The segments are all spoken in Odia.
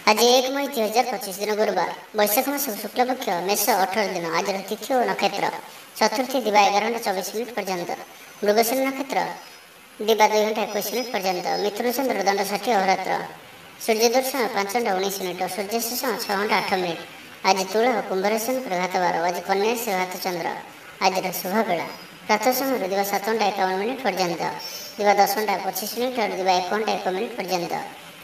आज 1 मई 2025 दिन गुरुवार वैशाख मास शुक्लपक्ष मेष 18 दिन। आज तिथि और नक्षत्र चतुर्थी दिवा 11:24 पर्यंत, मृगशील नक्षत्र दिवा 2:21 पर्यंत, मिथुन चंद्र दंड 60 अहोरात्र, सूर्योदय समय 5:19, सूर्यास्त समय 6:08। आज तुला और कुंभ राशि घात बार। आज कन्या राशि घात चंद्र। आज शुभ बेला प्रातः समय दिवा 7:51 पर्यंत, दिवा 10:25 और दिवा 1:01 पर्यंत,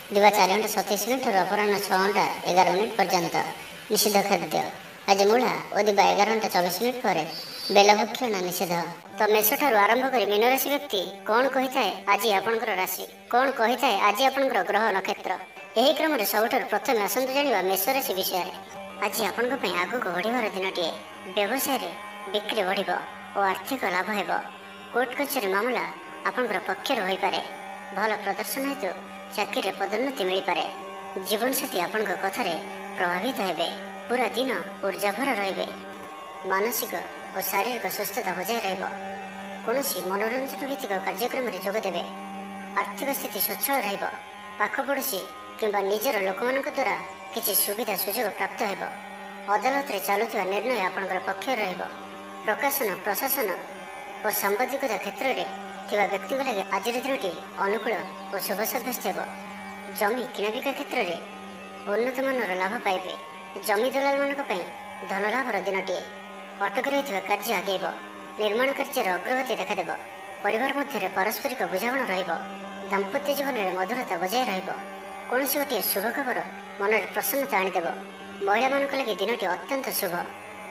दिवा 4:27 और अपराह 6:11 पर्यंत। निषिद्ध खाद्य आज मूला और दिवा 11:24 पर बेलभक्षण निषेध। तो मेष ठारू आरंभ कर मीन राशि व्यक्ति कौन कही थाए आज आपणकर राशि, कौन कही थाए आज आपणकर ग्रह नक्षत्र। यही क्रम में सबुठार प्रथम आसतु जानिबा मेष राशि विषय। आज आपण आगक बढ़िबार दिनटीए। व्यवसाय बिक्री बढ़ और आर्थिक लाभ हेब। कोर्ट कचेरी मामला आपणकर पक्षर हो पारे। भल प्रदर्शन हेतु चाकरी पदोन्नति मिल पारे। जीवन साथी आपण कथार प्रभावित हेबे। पूरा दिन ऊर्जाभर रहिबे। मानसिक और शारीरिक सुस्थता बजाय रहिबो। कौनसी मनोरंजन भित्तिक कार्यक्रम में जोग देबे। आर्थिक स्थिति सच्छल रहिबो। पाख पड़ोशी किंबा निजर लोकमानक द्वारा किसी सुविधा सुजोग प्राप्त हेबो। अदालत रे चालुथिबा निर्णय आपणकर पक्ष रहिबो। प्रकाशन प्रशासन और सांबादिकता क्षेत्र में थिबा व्यक्ति लगे आज दिनटी अनुकूल और शुभ साब्यस्त हेबो। जमी किणाबिका क्षेत्र में उन्नत मानर लाभ पाइबे। जमी दलाल मानक पई धन लाभर दिनटीए। अटक रही कार्य आगेब। निर्माण कार्यर अग्रगति देखादेव। परिवार मध्य पारस्परिक बुझामण रहिबो। दाम्पत्य जीवन में मधुरता बजाय रहिबो। कौन सी गोटे शुभ खबर मन में प्रसन्नता आनीदेव। महिला मान लगे दिनटी अत्यंत शुभ।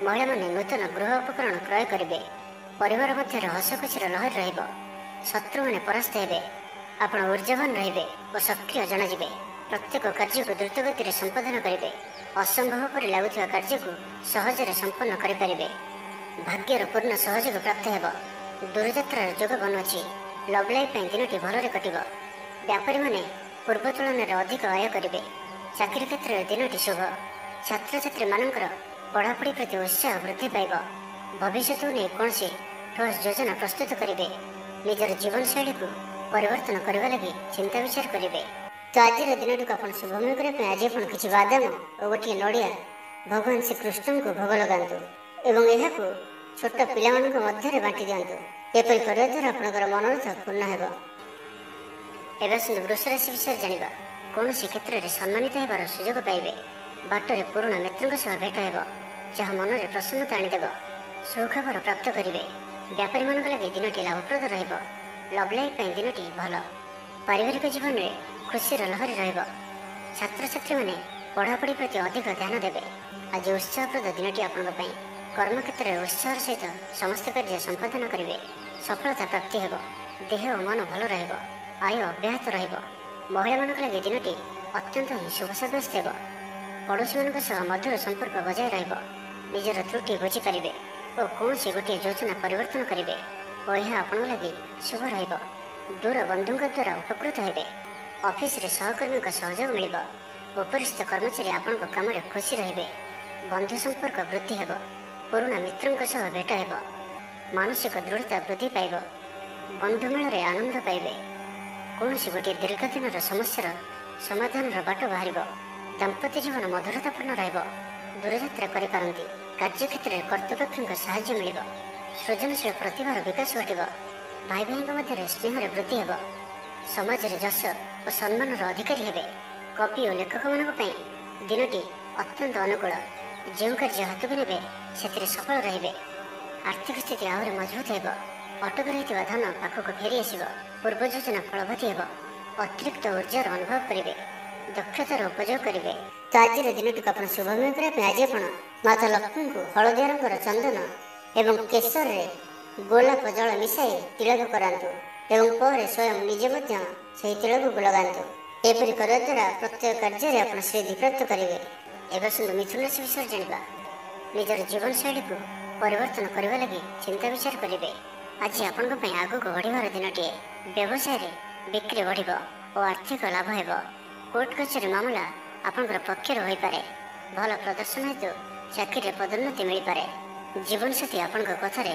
महिला माने नूतन गृह उपकरण क्रय करेंगे। परिवार मध्य हसखुशीर लहर रहिबो। शत्रु मैंने परास्त हेबे। आपण ऊर्जावान रहिबे और सक्रिय जनाजिबे। प्रत्येक कार्य को द्रुत गति संपादन करेंगे। असंभव पर लगुवा कार्य को सहजरे संपन्न करें। भाग्यर पूर्ण सहयोग प्राप्त हेब। दूरयात्रार जोग बनुअछि। Love life दिनटी भलरे कटिब। व्यापारी माने पूर्व तुलन अधिक आय करेंगे। चाकरी क्षेत्र में दिनटी शुभ। छात्र छात्री मानकर पढ़ापढ़ी प्रति उत्साह वृद्धि पाइब। भविष्य को नहीं कौन ठोस योजना प्रस्तुत करेंगे। निजर जीवन शैली को परिवर्तन करने लगी चिंता विचार करेंगे। तो आज दिन को शुभमय करने आज आप किसी बादाम और गोटे नड़िया भगवान श्रीकृष्ण को भोग लगातु एवं यह छोट पिला मध्य बांटी दिंतु। एपरी करने द्वारा आपंकर मनोरथ पूर्ण हो। वृष राशि विषय जाना। कौन क्षेत्र में सम्मानित होबार सुजोग पाइबे। बाटर पुराणा मित्रों सह भेट हो जहाँ मन में प्रसन्नता आनीदेव। सुखबर प्राप्त करेंगे। व्यापारी मान लगे दिनटी लाभप्रद रहिबो। लव लाइफ दिनटी भल। पारिवारिक जीवन में खुशी लहरी रहिबो। छात्र छात्री माने पढ़ापढ़ी प्रति अधिक ध्यान देवे। आज उत्साहप्रद दिनटी आपण कर्मक्षेत्र में उत्साह सहित समस्त कार्य संपादन करेंगे। सफलता प्राप्ति हेब। देह और मन भल रहिबो। आय अब्याहत रहिबो। महिला मान लगे दिनटी अत्यंत ही शुभ साब्यस्त हेब। पड़ोशी मान मधुर संपर्क बजाय रहिबो। निजर त्रुटि बुझीपारे और कौन सी गोटे योजना परिवर्तन करेंगे और यह आपण लगे शुभ रहिबो। दूर बंधुओं द्वारा उपकृत हेबे। ऑफिस रे सहकर्मी सहयोग मिल। उपरिस्थ कर्मचारी आपण काम में खुशी रहिबे। बंधु संपर्क वृद्धि हेब। पुराणा मित्रों सह भेट हेब। मानसिक दृढ़ता वृद्धि पाइब। बंधुमेल रे आनंद पाइबे। कौन सी गोटे दीर्घ दिन समस्या समाधान बाट बाहर। दाम्पत्य जीवन मधुरतापूर्ण रहिबो। दूरयात्रा करिपारंती। कार्यक्षेत्र में कर्तृपक्षों साहाय्य मिल। सृजनशील प्रतिभार विकास घटब। भाई भाई मध्य स्नेह वृद्धि हेब। समाज में जश और सम्मान अधिकारी हेबे। कवि और लेखक मान दिनटी अत्यंत अनुकूल। जो कार्य हाथ को ने से सफल रहिबे। आर्थिक स्थिति आहरी मजबूत हेब। अटक रही धन पाखक फेरी आसब। पूर्व योजना फलवती हेब। अतिरिक्त ऊर्जार अनुभव करेंगे। दक्षतार उपयोग करेंगे। तो आज दिन को शुभमय करने आज आप माता लक्ष्मी को हलदिया रंगर चंदन एवं केशर रे गोलाप जल मिसाई तिलक करातु एवं पर स्वयं निजे से तिलक को लगातु। एपरी करने द्वारा प्रत्येक कार्य आप सिद्धि प्राप्त करेंगे। एवं मिथुन राशि विषय जाना। निजर जीवन शैली को परिवर्तन करने लगी चिंता विचार करेंगे। आज आपण आगक बढ़िबार दिनटीए। व्यवसाय बिक्री बढ़ और आर्थिक लाभ हेब। कोर्ट कचेरी मामला आपंकर पक्षर हो पारे। भल प्रदर्शन हेतु चाकरी पदोन्नति मिल पारे। जीवन साथी आपण कथार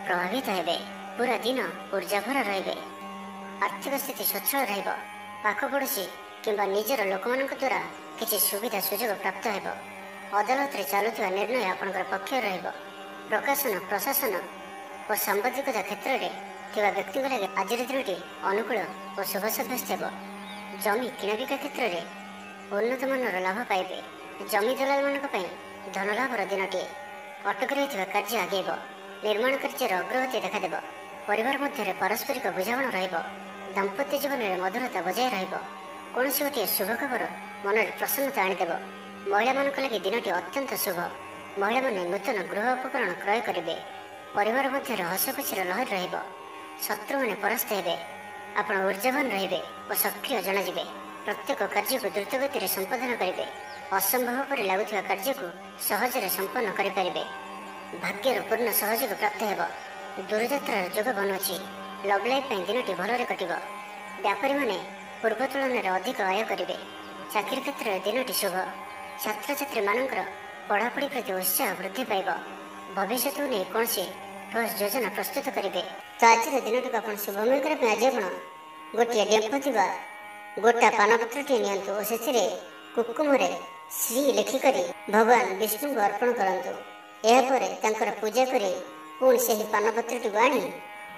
प्रभावित हेबे। पूरा दिन ऊर्जाभर रहिबे। आर्थिक स्थिति सच्छल रहिबो। पाख पड़ोशी କିମ୍ବା ନିଜର ଲୋକମାନଙ୍କ ଦ୍ୱାରା କିଛି ସୁବିଧା ସୁଯୋଗ ପ୍ରାପ୍ତ ହେବ। ଅଦାଲତରେ ଚାଲୁଥିବା ନିର୍ଣ୍ଣୟ ଆପଣଙ୍କର ପକ୍ଷରେ ରହିବ। ପ୍ରକାଶନ, ପ୍ରଶାସନ ଓ ସାମ୍ବାଦିକତା କ୍ଷେତ୍ରରେ ଥିବା ବ୍ୟକ୍ତିଙ୍କ ଲାଗି ଆଜିର ଦିନଟି ଅନୁକୂଳ ଓ ଶୁଭ ସାବ୍ୟସ୍ତ ହେବ। ଜମି କିଣାବିକା କ୍ଷେତ୍ରରେ ଉନ୍ନତମାନର ଲାଭ ପାଇବେ। ଜମି ଦଲାଲମାନଙ୍କ ପାଇଁ ଧନଲାଭର ଦିନଟିଏ। ଅଟକି ରହିଥିବା କାର୍ଯ୍ୟ ଆଗେଇବ। ନିର୍ମାଣ କାର୍ଯ୍ୟର ଅଗ୍ରଗତି ଦେଖାଦେବ। ପରିବାର ମଧ୍ୟରେ ପାରସ୍ପରିକ ବୁଝାମଣା ରହିବ। ଦାମ୍ପତ୍ୟ ଜୀବନରେ ମଧୁରତା ବଜାୟ ରହିବ। କୌଣସି ଗୋଟିଏ ଶୁଭ ଖବର ମନରେ ପ୍ରସନ୍ନତା ଆଣିଦେବ। ମହିଳାମାନଙ୍କ ଲାଗି ଦିନଟି ଅତ୍ୟନ୍ତ ଶୁଭ। ମହିଳାମାନେ ନୂତନ ଗୃହ ଉପକରଣ କ୍ରୟ କରିବେ। ପରିବାର ମଧ୍ୟରେ ହସଖୁସିର ଲହରୀ ରହିବ। ଶତ୍ରୁମାନେ ପରାସ୍ତ ହେବେ। ଆପଣ ଊର୍ଜାବାନ ରହିବେ ଓ ସକ୍ରିୟ ଜଣାଯିବେ। ପ୍ରତ୍ୟେକ କାର୍ଯ୍ୟକୁ ଦ୍ରୁତଗତିରେ ସମ୍ପାଦନ କରିବେ। ଅସମ୍ଭବ ପରି ଲାଗୁଥିବା କାର୍ଯ୍ୟକୁ ସହଜରେ ସମ୍ପନ୍ନ କରିପାରିବେ। ଭାଗ୍ୟର ପୂର୍ଣ୍ଣ ସହଯୋଗ ପ୍ରାପ୍ତ ହେବ। ଦୂରଯାତ୍ରାର ଯୋଗ ବନୁଅଛି। ଲଭ୍ ଲାଇଫ୍ ପାଇଁ ଦିନଟି ଭଲରେ କଟିବ। ବ୍ୟାପାରୀମାନେ ପୂର୍ବ ତୁଳନାରେ ଅଧିକ ଆୟ କରିବେ। ଚାକିରି କ୍ଷେତ୍ରରେ ଦିନଟି ଶୁଭ। ଛାତ୍ରଛାତ୍ରୀମାନଙ୍କର ପଢ଼ାପଢ଼ି ପ୍ରତି ଉତ୍ସାହ ବୃଦ୍ଧି ପାଇବ। ଭବିଷ୍ୟତକୁ ନେଇ କୌଣସି ଠୋସ୍ ଯୋଜନା ପ୍ରସ୍ତୁତ କରିବେ। ତ ଆଜିର ଦିନଟିକୁ ଆପଣ ଶୁଭମୟ କରିବା ପାଇଁ ଆଜି ଆପଣ ଗୋଟିଏ ଡେମ୍ଫ ଥିବା ଗୋଟା ପାନପତ୍ରଟିଏ ନିଅନ୍ତୁ ଓ ସେଥିରେ କୁକୁମରେ ଶ୍ରୀ ଲେଖିକରି ଭଗବାନ ବିଷ୍ଣୁଙ୍କୁ ଅର୍ପଣ କରନ୍ତୁ। ଏହାପରେ ତାଙ୍କର ପୂଜା କରି ପୁଣି ସେହି ପାନପତ୍ରଟିକୁ ଆଣି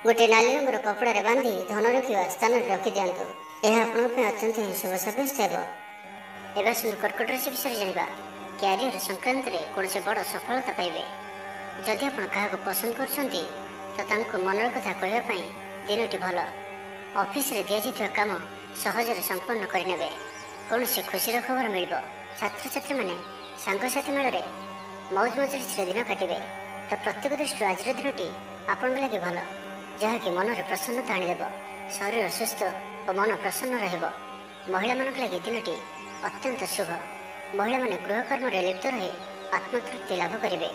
ଗୋଟିଏ ନାଲି ରଙ୍ଗର କପଡ଼ାରେ ବାନ୍ଧି ଧନ ରଖିବା ସ୍ଥାନରେ ରଖିଦିଅନ୍ତୁ। ଏହା ଆପଣଙ୍କ ପାଇଁ ଅତ୍ୟନ୍ତ ହିଁ ଶୁଭ ସାବ୍ୟସ୍ତ ହେବ। ଏବେ ଆସନ୍ତୁ କର୍କଟ ରାଶି ବିଷୟରେ ଜାଣିବା। କ୍ୟାରିୟର ସଂକ୍ରାନ୍ତରେ କୌଣସି ବଡ଼ ସଫଳତା ପାଇବେ। ଯଦି ଆପଣ କାହାକୁ ପସନ୍ଦ କରୁଛନ୍ତି ତ ତାଙ୍କୁ ମନର କଥା କହିବା ପାଇଁ ଦିନଟି ଭଲ। ଅଫିସରେ ଦିଆଯାଇଥିବା କାମ ସହଜରେ ସମ୍ପନ୍ନ କରିନେବେ। କୌଣସି ଖୁସିର ଖବର ମିଳିବ। ଛାତ୍ରଛାତ୍ରୀମାନେ ସାଙ୍ଗସାଥି ମେଳରେ ମୌଜ ମଜଲିସରେ ଦିନ କାଟିବେ। ତ ପ୍ରତ୍ୟେକ ଦୃଷ୍ଟିରୁ ଆଜିର ଦିନଟି ଆପଣଙ୍କ ଲାଗି ଭଲ, ଯାହାକି ମନରେ ପ୍ରସନ୍ନତା ଆଣିଦେବ। ଶରୀର ସୁସ୍ଥ ଓ ମନ ପ୍ରସନ୍ନ ରହିବ। ମହିଳାମାନଙ୍କ ଲାଗି ଦିନଟି ଅତ୍ୟନ୍ତ ଶୁଭ। ମହିଳାମାନେ ଗୃହକର୍ମରେ ଲିପ୍ତ ରହି ଆତ୍ମତୃପ୍ତି ଲାଭ କରିବେ।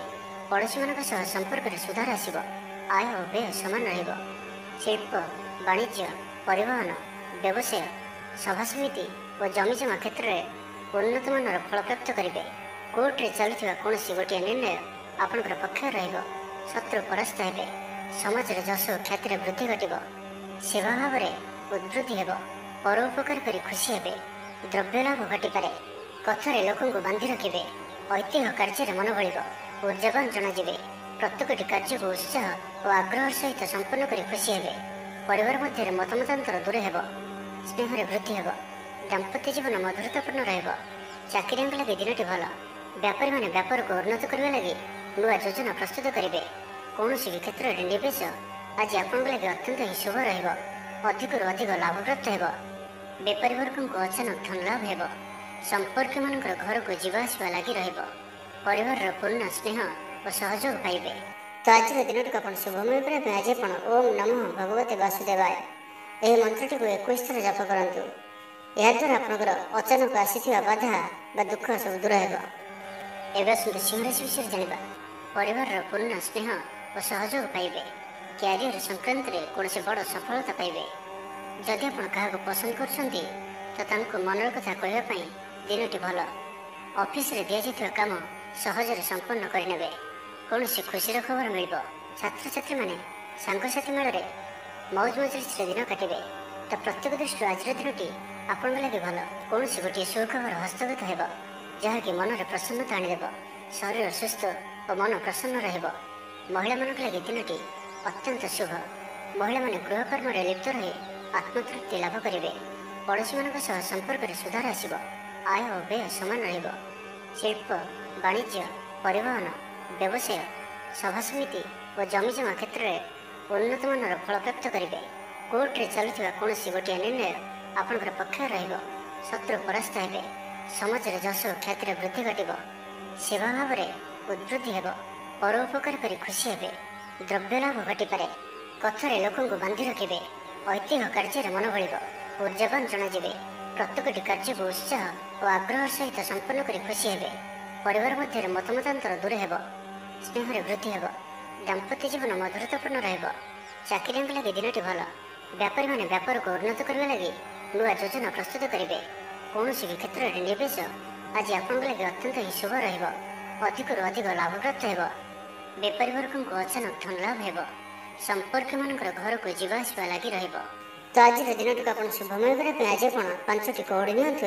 ପଡ଼ୋଶୀମାନଙ୍କ ସହ ସମ୍ପର୍କରେ ସୁଧାର ଆସିବ। ଆୟ ଓ ବ୍ୟୟ ସମାନ ରହିବ। ଶିଳ୍ପ, ବାଣିଜ୍ୟ, ପରିବହନ, ବ୍ୟବସାୟ, ସଭାସମିତି ଓ ଜମିଜମା କ୍ଷେତ୍ରରେ ଉନ୍ନତମାନର ଫଳପ୍ରାପ୍ତ କରିବେ। କୋର୍ଟରେ ଚାଲୁଥିବା କୌଣସି ଗୋଟିଏ ନିର୍ଣ୍ଣୟ ଆପଣଙ୍କର ପକ୍ଷରେ ରହିବ। ଶତ୍ରୁ ପରାସ୍ତ ହେବେ। ସମାଜରେ ଯଶ ଓ ଖ୍ୟାତିର ବୃଦ୍ଧି ଘଟିବ। ସେବା ଭାବରେ ଉଦ୍ବୃଦ୍ଧି ହେବ। ପରୋପକାର କରି ଖୁସି ହେବେ। ଦ୍ରବ୍ୟ ଲାଭ ଘଟିପାରେ। କଥାରେ ଲୋକଙ୍କୁ ବାନ୍ଧି ରଖିବେ। ଐତିହ୍ୟ କାର୍ଯ୍ୟରେ ମନ ବଳିବ। ଊର୍ଜାବାନ ଜଣାଯିବେ। ପ୍ରତ୍ୟେକଟି କାର୍ଯ୍ୟକୁ ଉତ୍ସାହ ଓ ଆଗ୍ରହର ସହିତ ସମ୍ପନ୍ନ କରି ଖୁସି ହେବେ। ପରିବାର ମଧ୍ୟରେ ମତମତାନ୍ତର ଦୂର ହେବ। ସ୍ନେହରେ ବୃଦ୍ଧି ହେବ। ଦାମ୍ପତ୍ୟ ଜୀବନ ମଧୁରତାପୂର୍ଣ୍ଣ ରହିବ। ଚାକିରିଆଙ୍କ ଲାଗି ଦିନଟି ଭଲ। ବ୍ୟାପାରୀମାନେ ବ୍ୟାପାରକୁ ଉନ୍ନତ କରିବା ଲାଗି ନୂଆ ଯୋଜନା ପ୍ରସ୍ତୁତ କରିବେ। କୌଣସି ବି କ୍ଷେତ୍ରରେ ନିବେଶ ଆଜି ଆପଣଙ୍କ ଲାଗି ଅତ୍ୟନ୍ତ ହିଁ ଶୁଭ ରହିବ। ଅଧିକରୁ ଅଧିକ ଲାଭପ୍ରାପ୍ତ ହେବ। ବେପାରୀ ବର୍ଗଙ୍କୁ ଅଚାନକ ଧନ ଲାଭ ହେବ। ସମ୍ପର୍କୀୟମାନଙ୍କର ଘରକୁ ଯିବା ଆସିବା ଲାଗି ରହିବ। ପରିବାରର ପୂର୍ଣ୍ଣ ସ୍ନେହ ଓ ସହଯୋଗ ପାଇବେ। ତ ଆଜିର ଦିନଟିକୁ ଆପଣ ଶୁଭମୟ କରିବା ପାଇଁ ଆଜି ଆପଣ ଓମ୍ ନମଃ ଭଗବତେ ବାସୁଦେବାୟ ଏହି ମନ୍ତ୍ରଟିକୁ 21 ଥର ଜପ କରନ୍ତୁ। ଏହାଦ୍ୱାରା ଆପଣଙ୍କର ଅଚାନକ ଆସିଥିବା ବାଧା ବା ଦୁଃଖ ସବୁ ଦୂର ହେବ। ଏବେ ଆସନ୍ତୁ ସିଂହ ରାଶି ବିଷୟରେ ଜାଣିବା। ପରିବାରର ପୂର୍ଣ୍ଣ ସ୍ନେହ ଓ ସହଯୋଗ ପାଇବେ। କ୍ୟାରିୟର ସଂକ୍ରାନ୍ତରେ କୌଣସି ବଡ଼ ସଫଳତା ପାଇବେ। ଯଦି ଆପଣ କାହାକୁ ପସନ୍ଦ କରୁଛନ୍ତି ତ ତାଙ୍କୁ ମନର କଥା କହିବା ପାଇଁ ଦିନଟି ଭଲ। ଅଫିସରେ ଦିଆଯାଇଥିବା କାମ ସହଜରେ ସମ୍ପନ୍ନ କରିନେବେ। କୌଣସି ଖୁସିର ଖବର ମିଳିବ। ଛାତ୍ରଛାତ୍ରୀମାନେ ସାଙ୍ଗସାଥି ମେଳରେ ମୌଜ ମଜଲିସରେ ଦିନ କାଟିବେ। ତ ପ୍ରତ୍ୟେକ ଦୃଷ୍ଟିରୁ ଆଜିର ଦିନଟି ଆପଣଙ୍କ ଲାଗି ଭଲ। କୌଣସି ଗୋଟିଏ ସୁଖବର ହସ୍ତଗତ ହେବ, ଯାହାକି ମନରେ ପ୍ରସନ୍ନତା ଆଣିଦେବ। ଶରୀର ସୁସ୍ଥ ଓ ମନ ପ୍ରସନ୍ନ ରହିବ। ମହିଳାମାନଙ୍କ ଲାଗି ଦିନଟି ଅତ୍ୟନ୍ତ ଶୁଭ। ମହିଳାମାନେ ଗୃହକର୍ମରେ ଲିପ୍ତ ରହି ଆତ୍ମତୃପ୍ତି ଲାଭ କରିବେ। ପଡ଼ୋଶୀମାନଙ୍କ ସହ ସମ୍ପର୍କରେ ସୁଧାର ଆସିବ। ଆୟ ଓ ବ୍ୟୟ ସମାନ ରହିବ। ଶିଳ୍ପ, ବାଣିଜ୍ୟ, ପରିବହନ, ବ୍ୟବସାୟ, ସଭାସମିତି ଓ ଜମିଜମା କ୍ଷେତ୍ରରେ ଉନ୍ନତମାନର ଫଳପ୍ରାପ୍ତ କରିବେ। କୋର୍ଟରେ ଚାଲୁଥିବା କୌଣସି ଗୋଟିଏ ନିର୍ଣ୍ଣୟ ଆପଣଙ୍କର ପକ୍ଷରେ ରହିବ। ଶତ୍ରୁ ପରାସ୍ତ ହେବେ। ସମାଜରେ ଯଶ ଓ ଖ୍ୟାତିର ବୃଦ୍ଧି ଘଟିବ। ସେବା ଭାବରେ ଉଦ୍ବୃଦ୍ଧି ହେବ। ପରୋପକାର କରି ଖୁସି ହେବେ। ଦ୍ରବ୍ୟ ଲାଭ ଘଟିପାରେ। କଥାରେ ଲୋକଙ୍କୁ ବାନ୍ଧି ରଖିବେ। ଐତିହ୍ୟ କାର୍ଯ୍ୟରେ ମନ ବଳିବ। ଊର୍ଜାବାନ ଜଣାଯିବେ। ପ୍ରତ୍ୟେକଟି କାର୍ଯ୍ୟକୁ ଉତ୍ସାହ ଓ ଆଗ୍ରହର ସହିତ ସମ୍ପନ୍ନ କରି ଖୁସି ହେବେ। ପରିବାର ମଧ୍ୟରେ ମତମତାନ୍ତର ଦୂର ହେବ। ସ୍ନେହରେ ବୃଦ୍ଧି ହେବ। ଦାମ୍ପତ୍ୟ ଜୀବନ ମଧୁରତାପୂର୍ଣ୍ଣ ରହିବ। ଚାକିରିଆଙ୍କ ଲାଗି ଦିନଟି ଭଲ। ବ୍ୟାପାରୀମାନେ ବ୍ୟାପାରକୁ ଉନ୍ନତ କରିବା ଲାଗି ନୂଆ ଯୋଜନା ପ୍ରସ୍ତୁତ କରିବେ। କୌଣସି ବି କ୍ଷେତ୍ରରେ ନିବେଶ ଆଜି ଆପଣଙ୍କ ଲାଗି ଅତ୍ୟନ୍ତ ହିଁ ଶୁଭ ରହିବ। ଅଧିକରୁ ଅଧିକ ଲାଭପ୍ରାପ୍ତ ହେବ। ବେପାରୀ ବର୍ଗଙ୍କୁ ଅଚାନକ ଧନ ଲାଭ ହେବ। ସମ୍ପର୍କୀୟମାନଙ୍କର ଘରକୁ ଯିବା ଆସିବା ଲାଗି ରହିବ। ତ ଆଜିର ଦିନଟିକୁ ଆପଣ ଶୁଭମୟ କରିବା ପାଇଁ ଆଜି ଆପଣ 5ଟି କଉଡ଼ି ନିଅନ୍ତୁ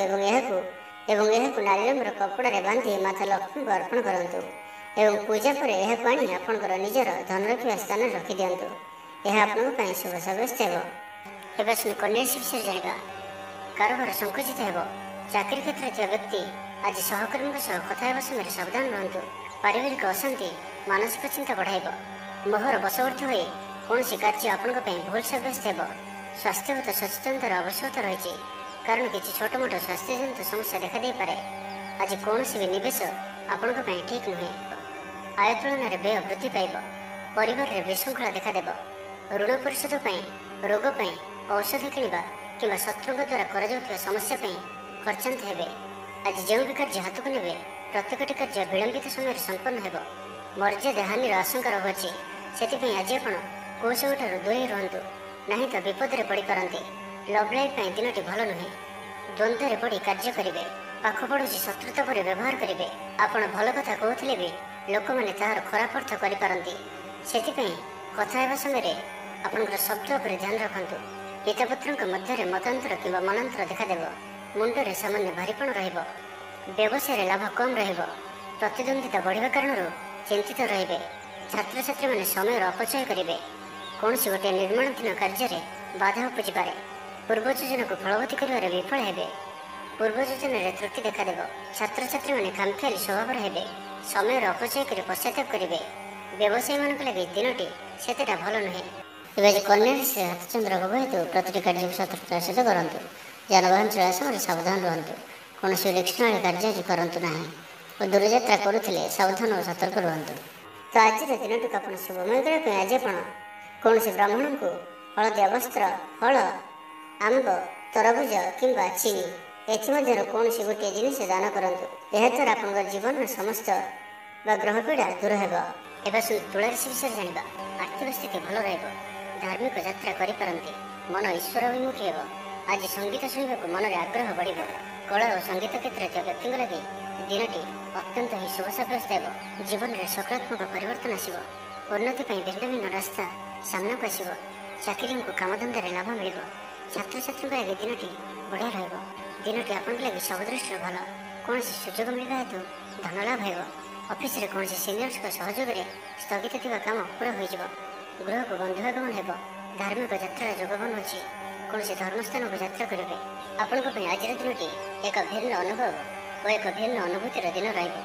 ଏବଂ ଏହାକୁ ନାଲି ରଙ୍ଗର କପଡ଼ାରେ ବାନ୍ଧି ମାତା ଲକ୍ଷ୍ମୀଙ୍କୁ ଅର୍ପଣ କରନ୍ତୁ ଏବଂ ପୂଜା ପରେ ଏହାକୁ ଆଣି ଆପଣଙ୍କର ନିଜର ଧନ ରଖିବା ସ୍ଥାନରେ ରଖିଦିଅନ୍ତୁ। ଏହା ଆପଣଙ୍କ ପାଇଁ ଶୁଭ ସାବ୍ୟସ୍ତ ହେବ। ଏବେ ଆସନ୍ତୁ କନ୍ୟା ରାଶି ବିଷୟରେ ଜାଣିବା। କାରବାର ସଂକୁଚିତ ହେବ। ଚାକିରି କ୍ଷେତ୍ରରେ ଥିବା ବ୍ୟକ୍ତି ଆଜି ସହକର୍ମୀଙ୍କ ସହ କଥା ହେବା ସମୟରେ ସାବଧାନ ରୁହନ୍ତୁ। ପାରିବାରିକ ଅଶାନ୍ତି ମାନସିକ ଚିନ୍ତା ବଢ଼ାଇବ। ମୋହର ବଶବର୍ତ୍ତୀ ହୋଇ କୌଣସି କାର୍ଯ୍ୟ ଆପଣଙ୍କ ପାଇଁ ଭୁଲ ସାବ୍ୟସ୍ତ ହେବ। ସ୍ୱାସ୍ଥ୍ୟଗତ ସଚେତନତାର ଆବଶ୍ୟକତା ରହିଛି, କାରଣ କିଛି ଛୋଟମୋଟ ସ୍ୱାସ୍ଥ୍ୟଜନିତ ସମସ୍ୟା ଦେଖାଦେଇପାରେ। ଆଜି କୌଣସି ବି ନିବେଶ ଆପଣଙ୍କ ପାଇଁ ଠିକ୍ ନୁହେଁ। ଆୟ ତୁଳନାରେ ବ୍ୟୟ ବୃଦ୍ଧି ପାଇବ। ପରିବାରରେ ବିଶୃଙ୍ଖଳା ଦେଖାଦେବ। ଋଣ ପରିଶୋଧ ପାଇଁ, ରୋଗ ପାଇଁ, ଔଷଧ କିଣିବା କିମ୍ବା ଶତ୍ରୁଙ୍କ ଦ୍ୱାରା କରାଯାଉଥିବା ସମସ୍ୟା ପାଇଁ ଖର୍ଚ୍ଚାନ୍ତ ହେବେ। ଆଜି ଯେଉଁ ବି କାର୍ଯ୍ୟ ହାତକୁ ନେବେ, ପ୍ରତ୍ୟେକଟି କାର୍ଯ୍ୟ ବିଳମ୍ବିତ ସମୟରେ ସମ୍ପନ୍ନ ହେବ। ମର୍ଯ୍ୟାଦା ହାନିର ଆଶଙ୍କା ରହୁଅଛି, ସେଥିପାଇଁ ଆଜି ଆପଣ କୌଶଳଠାରୁ ଦୂରେଇ ରୁହନ୍ତୁ, ନାହିଁ ତ ବିପଦରେ ପଡ଼ିପାରନ୍ତି। ଲଭ୍ ଲାଇଫ୍ ପାଇଁ ଦିନଟି ଭଲ ନୁହେଁ। ଦ୍ୱନ୍ଦ୍ୱରେ ପଡ଼ି କାର୍ଯ୍ୟ କରିବେ। ପାଖ ପଡ଼ୋଶୀ ଶତ୍ରୁତା ପରି ବ୍ୟବହାର କରିବେ। ଆପଣ ଭଲ କଥା କହୁଥିଲେ ବି ଲୋକମାନେ ତାହାର ଖରାପ ଅର୍ଥ କରିପାରନ୍ତି। ସେଥିପାଇଁ କଥା ହେବା ସମୟରେ ଆପଣଙ୍କର ଶବ୍ଦ ଉପରେ ଧ୍ୟାନ ରଖନ୍ତୁ। ପିତାପୁତ୍ରଙ୍କ ମଧ୍ୟରେ ମତାନ୍ତର କିମ୍ବା ମନାନ୍ତର ଦେଖାଦେବ। ମୁଣ୍ଡରେ ସାମାନ୍ୟ ଭାରୀପଣ ରହିବ। ବ୍ୟବସାୟରେ ଲାଭ କମ୍ ରହିବ। ପ୍ରତିଦ୍ୱନ୍ଦିତା ବଢ଼ିବା କାରଣରୁ ଚିନ୍ତିତ ରହିବେ। ଛାତ୍ରଛାତ୍ରୀମାନେ ସମୟର ଅପଚୟ କରିବେ। କୌଣସି ଗୋଟିଏ ନିର୍ମାଣାଧୀନ କାର୍ଯ୍ୟରେ ବାଧା ଉପୁଜିପାରେ। ପୂର୍ବ ଯୋଜନାକୁ ଫଳବତୀ କରିବାରେ ବିଫଳ ହେବେ। ପୂର୍ବ ଯୋଜନାରେ ତ୍ରୁଟି ଦେଖାଦେବ। ଛାତ୍ରଛାତ୍ରୀମାନେ ଖାମଖିଆଲି ସ୍ୱଭାବର ହେବେ। ସମୟର ଅପଚୟ କରି ପଶ୍ଚାତାପ କରିବେ। ବ୍ୟବସାୟୀମାନଙ୍କ ଲାଗି ଦିନଟି ସେତେଟା ଭଲ ନୁହେଁ। ଏବେ ଆଜି କନ୍ୟା ରାଶିରେ ହାତଚନ୍ଦ୍ର ଯୋଗ ହେତୁ ପ୍ରତିଟି କାର୍ଯ୍ୟକୁ ସତର୍କତାର ସହିତ କରନ୍ତୁ। ଯାନବାହନ ଚଳାଇବା ସମୟରେ ସାବଧାନ ରୁହନ୍ତୁ। କୌଣସି ରିକ୍ସନାଳି କାର୍ଯ୍ୟ ଆଜି କରନ୍ତୁ ନାହିଁ ଓ ଦୂରଯାତ୍ରା କରୁଥିଲେ ସାବଧାନ ଓ ସତର୍କ ରୁହନ୍ତୁ। ତ ଆଜିର ଦିନଟିକୁ ଆପଣ ଶୁଭମୟ କରିବା ପାଇଁ ଆଜି ଆପଣ କୌଣସି ବ୍ରାହ୍ମଣଙ୍କୁ ହଳଦିଆ ବସ୍ତ୍ର, ଫଳ, ଆମ୍ବ, ତରଭୁଜ କିମ୍ବା ଚିନି ଏଥିମଧ୍ୟରୁ କୌଣସି ଗୋଟିଏ ଜିନିଷ ଦାନ କରନ୍ତୁ। ଏହାଦ୍ୱାରା ଆପଣଙ୍କ ଜୀବନର ସମସ୍ତ ବା ଗ୍ରହ ପୀଡ଼ା ଦୂର ହେବ। ଏବେ ତୁଳା ରାଶି ବିଷୟରେ ଜାଣିବା। ଆର୍ଥିକ ସ୍ଥିତି ଭଲ ରହିବ। ଧାର୍ମିକ ଯାତ୍ରା କରିପାରନ୍ତି। ମନ ଈଶ୍ୱର ଅଭିମୁଖୀ ହେବ। ଆଜି ସଙ୍ଗୀତ ଶୁଣିବାକୁ ମନରେ ଆଗ୍ରହ ବଢ଼ିବ। କଳା ଓ ସଙ୍ଗୀତ କ୍ଷେତ୍ରରେ ଥିବା ବ୍ୟକ୍ତିଙ୍କ ଲାଗି ଦିନଟି ଅତ୍ୟନ୍ତ ହିଁ ଶୁଭ ସାବ୍ୟସ୍ତ ହେବ। ଜୀବନରେ ସକାରାତ୍ମକ ପରିବର୍ତ୍ତନ ଆସିବ। ଉନ୍ନତି ପାଇଁ ଭିନ୍ନ ଭିନ୍ନ ରାସ୍ତା ସାମ୍ନାକୁ ଆସିବ। ଚାକିରିଙ୍କୁ କାମଧନ୍ଦାରେ ଲାଭ ମିଳିବ। ଛାତ୍ରଛାତ୍ରୀଙ୍କ ଲାଗି ଦିନଟି ବଢ଼ିଆ ରହିବ। ଦିନଟି ଆପଣଙ୍କ ଲାଗି ସବୁ ଦୃଷ୍ଟିରୁ ଭଲ। କୌଣସି ସୁଯୋଗ ମିଳିବା ହେତୁ ଧନ ଲାଭ ହେବ। ଅଫିସରେ କୌଣସି ସିନିୟର୍ସଙ୍କ ସହଯୋଗରେ ସ୍ଥଗିତ ଥିବା କାମ ପୁରା ହୋଇଯିବ। ଗୃହକୁ ବନ୍ଧୁଆଗମନ ହେବ। ଧାର୍ମିକ ଯାତ୍ରାର ଯୋଗ ବନୁଅଛି। କୌଣସି ଧର୍ମସ୍ଥାନକୁ ଯାତ୍ରା କରିବେ। ଆପଣଙ୍କ ପାଇଁ ଆଜିର ଦିନଟି ଏକ ଭିନ୍ନ ଅନୁଭବ ଓ ଏକ ଭିନ୍ନ ଅନୁଭୂତିର ଦିନ ରହିବ,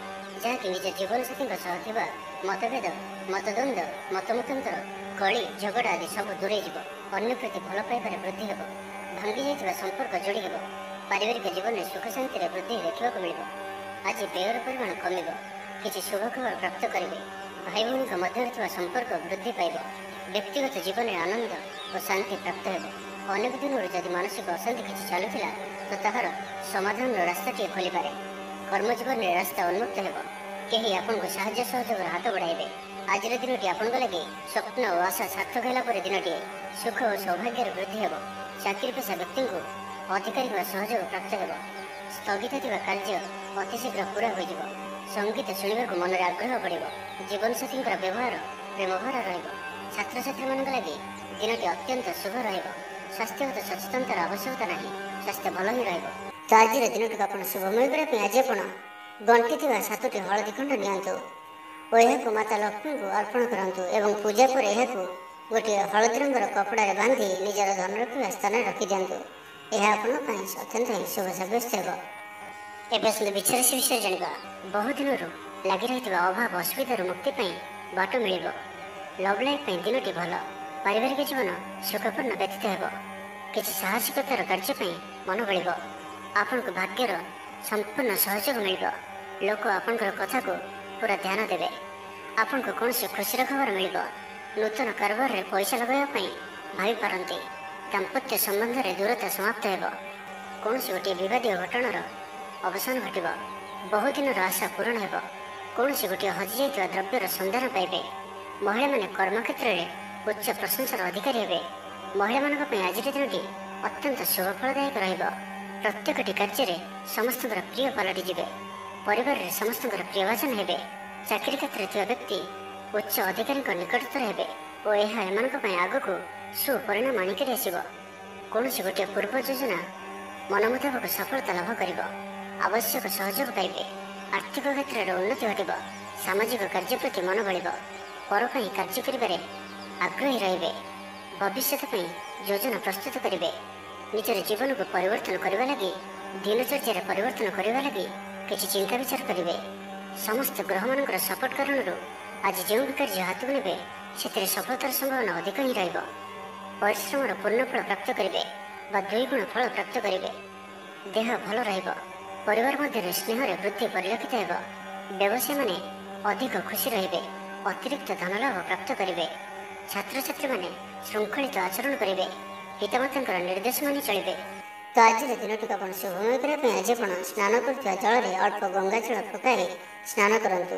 ଯାହାକି ନିଜ ଜୀବନସାଥୀଙ୍କ ସହ ଥିବା ମତଭେଦ, ମତଦ୍ୱନ୍ଦ୍ୱ, ମତମତାନ୍ତର, କଳି ଝଗଡ଼ା ଆଦି ସବୁ ଦୂରେଇ ଯିବ। ଅନ୍ୟ ପ୍ରତି ଭଲ ପାଇବାରେ ବୃଦ୍ଧି ହେବ। ଭାଙ୍ଗି ଯାଇଥିବା ସମ୍ପର୍କ ଯୋଡ଼ି ହେବ। ପାରିବାରିକ ଜୀବନରେ ସୁଖ ଶାନ୍ତିରେ ବୃଦ୍ଧି ଦେଖିବାକୁ ମିଳିବ। ଆଜି ବ୍ୟୟର ପରିମାଣ କମିବ। କିଛି ଶୁଭ ଖବର ପ୍ରାପ୍ତ କରିବେ। ଭାଇ ଭଉଣୀଙ୍କ ମଧ୍ୟରେ ଥିବା ସମ୍ପର୍କ ବୃଦ୍ଧି ପାଇବ। ବ୍ୟକ୍ତିଗତ ଜୀବନରେ ଆନନ୍ଦ ଓ ଶାନ୍ତି ପ୍ରାପ୍ତ ହେବ। ଅନେକ ଦିନରୁ ଯଦି ମାନସିକ ଅଶାନ୍ତି କିଛି ଚାଲୁଥିଲା, ତ ତାହାର ସମାଧାନର ରାସ୍ତାଟିଏ ଖୋଲିପାରେ। କର୍ମଜୀବନରେ ରାସ୍ତା ଉନ୍ମୁକ୍ତ ହେବ। କେହି ଆପଣଙ୍କୁ ସାହାଯ୍ୟ ସହଯୋଗର ହାତ ବଢ଼ାଇବେ। ଆଜିର ଦିନଟି ଆପଣଙ୍କ ଲାଗି ସ୍ୱପ୍ନ ଓ ଆଶା ସାର୍ଥକ ହେଲା ପରେ ଦିନଟିଏ ସୁଖ ଓ ସୌଭାଗ୍ୟର ବୃଦ୍ଧି ହେବ। ଚାକିରି ପେଶା ବ୍ୟକ୍ତିଙ୍କୁ ଅଧିକାରୀଙ୍କ ସହଯୋଗ ପ୍ରାପ୍ତ ହେବ। ସ୍ଥଗିତ ଥିବା କାର୍ଯ୍ୟ ଅତି ଶୀଘ୍ର ପୁରା ହୋଇଯିବ। ସଙ୍ଗୀତ ଶୁଣିବାକୁ ମନରେ ଆଗ୍ରହ ବଢ଼ିବ। ଜୀବନସାଥୀଙ୍କର ବ୍ୟବହାର ପ୍ରେମଭରା ରହିବ। ଛାତ୍ରଛାତ୍ରୀମାନଙ୍କ ଲାଗି ଦିନଟି ଅତ୍ୟନ୍ତ ଶୁଭ ରହିବ। ସ୍ୱାସ୍ଥ୍ୟଗତ ସଚେତନତାର ଆବଶ୍ୟକତା ନାହିଁ। ସ୍ୱାସ୍ଥ୍ୟ ଭଲ ହିଁ ରହିବ। ତ ଆଜିର ଦିନଟିକୁ ଆପଣ ଶୁଭମୟ କରିବା ପାଇଁ ଆଜି ଆପଣ ଗଣ୍ଠି ଥିବା 7ଟି ହଳଦୀ ଖଣ୍ଡ ନିଅନ୍ତୁ ଓ ଏହାକୁ ମାତା ଲକ୍ଷ୍ମୀଙ୍କୁ ଅର୍ପଣ କରନ୍ତୁ ଏବଂ ପୂଜା ପରେ ଏହାକୁ ଗୋଟିଏ ହଳଦୀ ରଙ୍ଗର କପଡ଼ାରେ ବାନ୍ଧି ନିଜର ଧନ ରଖିବା ସ୍ଥାନରେ ରଖିଦିଅନ୍ତୁ। ଏହା ଆପଣଙ୍କ ପାଇଁ ଅତ୍ୟନ୍ତ ହିଁ ଶୁଭ ସାବ୍ୟସ୍ତ ହେବ। ଏବେ ଆସନ୍ତୁ ବୃଷ ରାଶି ବିଷୟରେ ଜାଣିବା। ବହୁ ଦିନରୁ ଲାଗି ରହିଥିବା ଅଭାବ ଅସୁବିଧାରୁ ମୁକ୍ତି ପାଇଁ ବାଟ ମିଳିବ। ଲଭ୍ ଲାଇଫ୍ ପାଇଁ ଦିନଟି ଭଲ। ପାରିବାରିକ ଜୀବନ ସୁଖପୂର୍ଣ୍ଣ ବ୍ୟତୀତ ହେବ। କିଛି ସାହସିକତାର କାର୍ଯ୍ୟ ପାଇଁ ମନ ବଳିବ। ଆପଣଙ୍କୁ ଭାଗ୍ୟର ସମ୍ପୂର୍ଣ୍ଣ ସହଯୋଗ ମିଳିବ। ଲୋକ ଆପଣଙ୍କର କଥାକୁ ପୁରା ଧ୍ୟାନ ଦେବେ। ଆପଣଙ୍କୁ କୌଣସି ଖୁସିର ଖବର ମିଳିବ। ନୂତନ କାରବାରରେ ପଇସା ଲଗାଇବା ପାଇଁ ଭାବିପାରନ୍ତି। ଦାମ୍ପତ୍ୟ ସମ୍ବନ୍ଧରେ ଦୂରତା ସମାପ୍ତ ହେବ। କୌଣସି ଗୋଟିଏ ବିବାଦୀୟ ଘଟଣାର ଅବସାନ ଘଟିବ। ବହୁଦିନର ଆଶା ପୂରଣ ହେବ। କୌଣସି ଗୋଟିଏ ହଜିଯାଇଥିବା ଦ୍ରବ୍ୟର ସନ୍ଧାନ ପାଇବେ। ମହିଳାମାନେ କର୍ମକ୍ଷେତ୍ରରେ ଉଚ୍ଚ ପ୍ରଶଂସାର ଅଧିକାରୀ ହେବେ। ମହିଳାମାନଙ୍କ ପାଇଁ ଆଜିର ଦିନଟି ଅତ୍ୟନ୍ତ ଶୁଭଫଳଦାୟକ ରହିବ। ପ୍ରତ୍ୟେକଟି କାର୍ଯ୍ୟରେ ସମସ୍ତଙ୍କର ପ୍ରିୟ ପାଲଟିଯିବେ। ପରିବାରରେ ସମସ୍ତଙ୍କର ପ୍ରିୟଭାଜନ ହେବେ। ଚାକିରି କ୍ଷେତ୍ରରେ ଥିବା ବ୍ୟକ୍ତି ଉଚ୍ଚ ଅଧିକାରୀଙ୍କ ନିକଟତର ହେବେ ଓ ଏହା ଏମାନଙ୍କ ପାଇଁ ଆଗକୁ ସୁପରିଣାମ ଆଣିକରି ଆସିବ। କୌଣସି ଗୋଟିଏ ପୂର୍ବ ଯୋଜନା ମନ ମୁତାବକ ସଫଳତା ଲାଭ କରିବ। ଆବଶ୍ୟକ ସହଯୋଗ ପାଇବେ। ଆର୍ଥିକ କ୍ଷେତ୍ରରେ ଉନ୍ନତି ଘଟିବ। ସାମାଜିକ କାର୍ଯ୍ୟ ପ୍ରତି ମନ ବଳିବ। ପର ପାଇଁ କାର୍ଯ୍ୟ କରିବାରେ ଆଗ୍ରହୀ ରହିବେ। ଭବିଷ୍ୟତ ପାଇଁ ଯୋଜନା ପ୍ରସ୍ତୁତ କରିବେ। ନିଜର ଜୀବନକୁ ପରିବର୍ତ୍ତନ କରିବା ଲାଗି, ଦିନଚର୍ଯ୍ୟାରେ ପରିବର୍ତ୍ତନ କରିବା ଲାଗି କିଛି ଚିନ୍ତା ବିଚାର କରିବେ। ସମସ୍ତ ଗ୍ରହମାନଙ୍କର ସପୋର୍ଟ କାରଣରୁ ଆଜି ଯେଉଁ ବି କାର୍ଯ୍ୟ ହାତକୁ ନେବେ ସେଥିରେ ସଫଳତାର ସମ୍ଭାବନା ଅଧିକ ହିଁ ରହିବ। ପରିଶ୍ରମର ପୂର୍ଣ୍ଣ ଫଳ ପ୍ରାପ୍ତ କରିବେ ବା 2 ଗୁଣ ଫଳ ପ୍ରାପ୍ତ କରିବେ। ଦେହ ଭଲ ରହିବ। ପରିବାର ମଧ୍ୟରେ ସ୍ନେହରେ ବୃଦ୍ଧି ପରିଲକ୍ଷିତ ହେବ। ବ୍ୟବସାୟୀମାନେ ଅଧିକ ଖୁସି ରହିବେ। ଅତିରିକ୍ତ ଧନଲାଭ ପ୍ରାପ୍ତ କରିବେ। ଛାତ୍ରଛାତ୍ରୀମାନେ ଶୃଙ୍ଖଳିତ ଆଚରଣ କରିବେ। ପିତାମାତାଙ୍କର ନିର୍ଦ୍ଦେଶ ମାନି ଚଳିବେ। ତ ଆଜିର ଦିନଟିକୁ ଆପଣ ଶୁଭମୟ କରିବା ପାଇଁ ଆଜି ଆପଣ ସ୍ନାନ କରୁଥିବା ଜଳରେ ଅଳ୍ପ ଗଙ୍ଗାଜଳ ପକାଇ ସ୍ନାନ କରନ୍ତୁ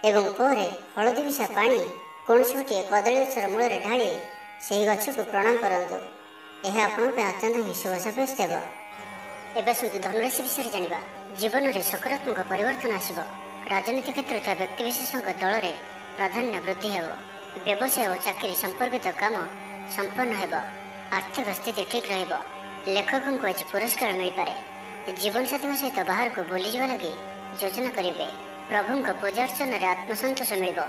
ଏବଂ ପରେ ହଳଦୀ ମିଶା ପାଣି କୌଣସି ଗୋଟିଏ କଦଳୀ ଗଛର ମୂଳରେ ଢାଳି ସେହି ଗଛକୁ ପ୍ରଣାମ କରନ୍ତୁ। ଏହା ଆପଣଙ୍କ ପାଇଁ ଅତ୍ୟନ୍ତ ହିଁ ଶୁଭ ସାବ୍ୟସ୍ତ ହେବ। ଏବେ ଆସନ୍ତୁ ଧନୁରାଶି ବିଷୟରେ ଜାଣିବା। ଜୀବନରେ ସକାରାତ୍ମକ ପରିବର୍ତ୍ତନ ଆସିବ। ରାଜନୀତି କ୍ଷେତ୍ରରେ ଥିବା ବ୍ୟକ୍ତିବିଶେଷଙ୍କ ଦଳରେ ପ୍ରାଧାନ୍ୟ ବୃଦ୍ଧି ହେବ। ବ୍ୟବସାୟ ଓ ଚାକିରି ସମ୍ପର୍କିତ କାମ ସମ୍ପନ୍ନ ହେବ। ଆର୍ଥିକ ସ୍ଥିତି ଠିକ୍ ରହିବ। ଲେଖକଙ୍କୁ ଆଜି ପୁରସ୍କାର ମିଳିପାରେ। ଜୀବନସାଥୀଙ୍କ ସହିତ ବାହାରକୁ ବୁଲିଯିବା ଲାଗି ଯୋଜନା କରିବେ। ପ୍ରଭୁଙ୍କ ପୂଜା ଅର୍ଚ୍ଚନାରେ ଆତ୍ମସନ୍ତୋଷ ମିଳିବ।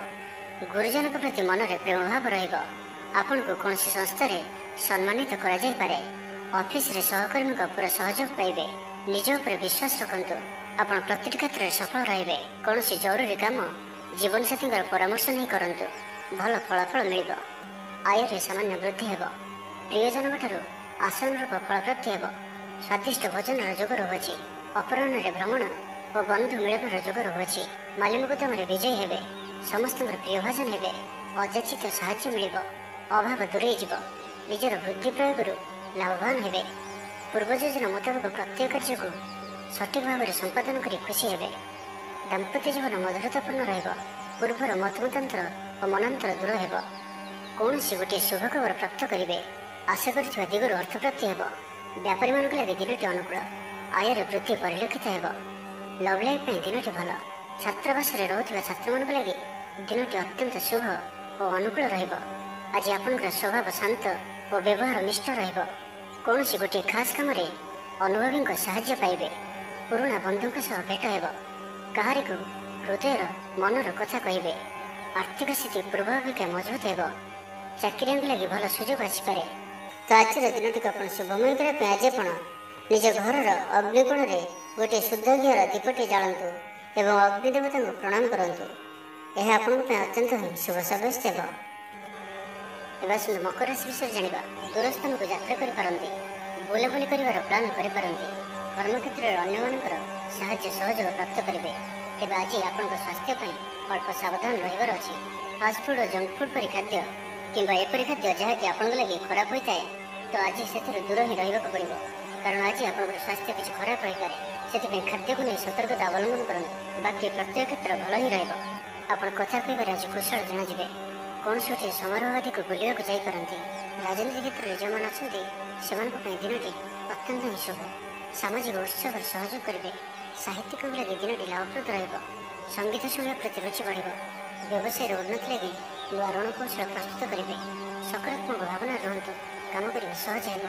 ଗୁରୁଜନଙ୍କ ପ୍ରତି ମନରେ ପ୍ରେମ ଭାବ ରହିବ। ଆପଣଙ୍କୁ କୌଣସି ସଂସ୍ଥାରେ ସମ୍ମାନିତ କରାଯାଇପାରେ। ଅଫିସରେ ସହକର୍ମୀଙ୍କ ପୁରା ସହଯୋଗ ପାଇବେ। ନିଜ ଉପରେ ବିଶ୍ୱାସ ରଖନ୍ତୁ। ଆପଣ ପ୍ରତିଟି କ୍ଷେତ୍ରରେ ସଫଳ ରହିବେ। କୌଣସି ଜରୁରୀ କାମ ଜୀବନସାଥୀଙ୍କର ପରାମର୍ଶ ନେଇ କରନ୍ତୁ। ଭଲ ଫଳାଫଳ ମିଳିବ। ଆୟରେ ସାମାନ୍ୟ ବୃଦ୍ଧି ହେବ। ପ୍ରିୟଜନଙ୍କଠାରୁ ଆଶାନୁରୂପ ଫଳପ୍ରାପ୍ତି ହେବ। ସ୍ୱାଦିଷ୍ଟ ଭୋଜନର ଯୋଗ ରହୁଅଛି। ଅପରାହ୍ନରେ ଭ୍ରମଣ ଓ ବନ୍ଧୁ ମିଳନର ଯୋଗ ରହୁଅଛି। ମାଲିମୁକଦ୍ଦମାରେ ବିଜୟୀ ହେବେ। ସମସ୍ତଙ୍କର ପ୍ରିୟଭାଜନ ହେବେ। ଅଯାଚିତ ସାହାଯ୍ୟ ମିଳିବ। ଅଭାବ ଦୂରେଇ ଯିବ। ନିଜର ବୁଦ୍ଧି ପ୍ରୟୋଗରୁ ଲାଭବାନ ହେବେ। ପୂର୍ବ ଯୋଜନା ମୁତାବକ ପ୍ରତ୍ୟେକ କାର୍ଯ୍ୟକୁ ସଠିକ୍ ଭାବରେ ସମ୍ପାଦନ କରି ଖୁସି ହେବେ। ଦାମ୍ପତ୍ୟ ଜୀବନ ମଧୁରତାପୂର୍ଣ୍ଣ ରହିବ। ପୂର୍ବର ମତମତାନ୍ତର ଓ ମନାନ୍ତର ଦୂର ହେବ। କୌଣସି ଗୋଟିଏ ଶୁଭ ଖବର ପ୍ରାପ୍ତ କରିବେ। ଆଶା କରିଥିବା ଦିଗରୁ ଅର୍ଥପ୍ରାପ୍ତି ହେବ। ବ୍ୟାପାରୀମାନଙ୍କ ଲାଗି ଦିନଟି ଅନୁକୂଳ। ଆୟରେ ବୃଦ୍ଧି ପରିଲକ୍ଷିତ ହେବ। ଲଭ୍ ଲାଇଫ୍ ପାଇଁ ଦିନଟି ଭଲ। ଛାତ୍ରାବାସରେ ରହୁଥିବା ଛାତ୍ରମାନଙ୍କ ଲାଗି ଦିନଟି ଅତ୍ୟନ୍ତ ଶୁଭ ଓ ଅନୁକୂଳ ରହିବ। ଆଜି ଆପଣଙ୍କର ସ୍ୱଭାବ ଶାନ୍ତ ଓ ବ୍ୟବହାର ନିଷ୍ଠ ରହିବ। କୌଣସି ଗୋଟିଏ ଖାସ୍ କାମରେ ଅନୁଭବୀଙ୍କ ସାହାଯ୍ୟ ପାଇବେ। ପୁରୁଣା ବନ୍ଧୁଙ୍କ ସହ ଭେଟ ହେବ। କାହାରିକୁ ହୃଦୟର ମନର କଥା କହିବେ। ଆର୍ଥିକ ସ୍ଥିତି ପୂର୍ବ ଅପେକ୍ଷା ମଜବୁତ ହେବ। ଚାକିରିଆଙ୍କ ଲାଗି ଭଲ ସୁଯୋଗ ଆସିପାରେ। ତ ଆଜିର ଦିନଟିକୁ ଆପଣ ଶୁଭମୟ କରିବା ପାଇଁ ଆଜି ଆପଣ ନିଜ ଘରର ଅଗ୍ନିକୋଣରେ ଗୋଟିଏ ଶୁଦ୍ଧ ଘିଅର ଦୀପଟି ଜାଳନ୍ତୁ ଏବଂ ଅଗ୍ନି ଦେବତାଙ୍କୁ ପ୍ରଣାମ କରନ୍ତୁ। ଏହା ଆପଣଙ୍କ ପାଇଁ ଅତ୍ୟନ୍ତ ହିଁ ଶୁଭ ସାବ୍ୟସ୍ତ ହେବ। ଏବେ ଆସନ୍ତୁ ମକର ରାଶି ବିଷୟରେ ଜାଣିବା। ଦୂରସ୍ଥାନକୁ ଯାତ୍ରା କରିପାରନ୍ତି। ବୁଲାବୁଲି କରିବାର ପ୍ଲାନ୍ କରିପାରନ୍ତି। କର୍ମକ୍ଷେତ୍ରରେ ଅନ୍ୟମାନଙ୍କର ସାହାଯ୍ୟ ସହଯୋଗ ପ୍ରାପ୍ତ କରିବେ। ତେବେ ଆଜି ଆପଣଙ୍କ ସ୍ୱାସ୍ଥ୍ୟ ପାଇଁ ଅଳ୍ପ ସାବଧାନ ରହିବାର ଅଛି। ଫାଷ୍ଟଫୁଡ୍ ଓ ଜଙ୍କଫୁଡ୍ ପରି ଖାଦ୍ୟ କିମ୍ବା ଏପରି ଖାଦ୍ୟ ଯାହାକି ଆପଣଙ୍କ ଲାଗି ଖରାପ ହୋଇଥାଏ, ତ ଆଜି ସେଥିରୁ ଦୂର ହିଁ ରହିବାକୁ ପଡ଼ିବ। କାରଣ ଆଜି ଆପଣଙ୍କର ସ୍ୱାସ୍ଥ୍ୟ କିଛି ଖରାପ ରହିପାରେ। ସେଥିପାଇଁ ଖାଦ୍ୟକୁ ନେଇ ସତର୍କତା ଅବଲମ୍ବନ କରନ୍ତୁ। ବାକି ପ୍ରତ୍ୟେକ କ୍ଷେତ୍ର ଭଲ ହିଁ ରହିବ। ଆପଣ କଥା କହିବାରେ ଆଜି କୁଶଳ ଜଣାଯିବେ। କୌଣସି ଗୋଟିଏ ସମାରୋହ ଆଦିକୁ ବୁଲିବାକୁ ଯାଇପାରନ୍ତି। ରାଜନୀତି କ୍ଷେତ୍ରରେ ଯେଉଁମାନେ ଅଛନ୍ତି ସେମାନଙ୍କ ପାଇଁ ଦିନଟି ଅତ୍ୟନ୍ତ ହିଁ ଶୁଭ। ସାମାଜିକ ଉତ୍ସବରେ ସହଯୋଗ କରିବେ। ସାହିତ୍ୟିକଙ୍କ ଲାଗି ଦିନଟି ଲାଭପ୍ରଦ ରହିବ। ସଙ୍ଗୀତ ଶୁଣିବା ପ୍ରତି ରୁଚି ବଢ଼ିବ। ବ୍ୟବସାୟର ଉନ୍ନତି ଲାଗି ନୂଆ ରଣକୌଶଳ ପ୍ରସ୍ତୁତ କରିବେ। ସକାରାତ୍ମକ ଭାବନାରେ ରୁହନ୍ତୁ। କାମ କରିବା ସହଜ ହେବ।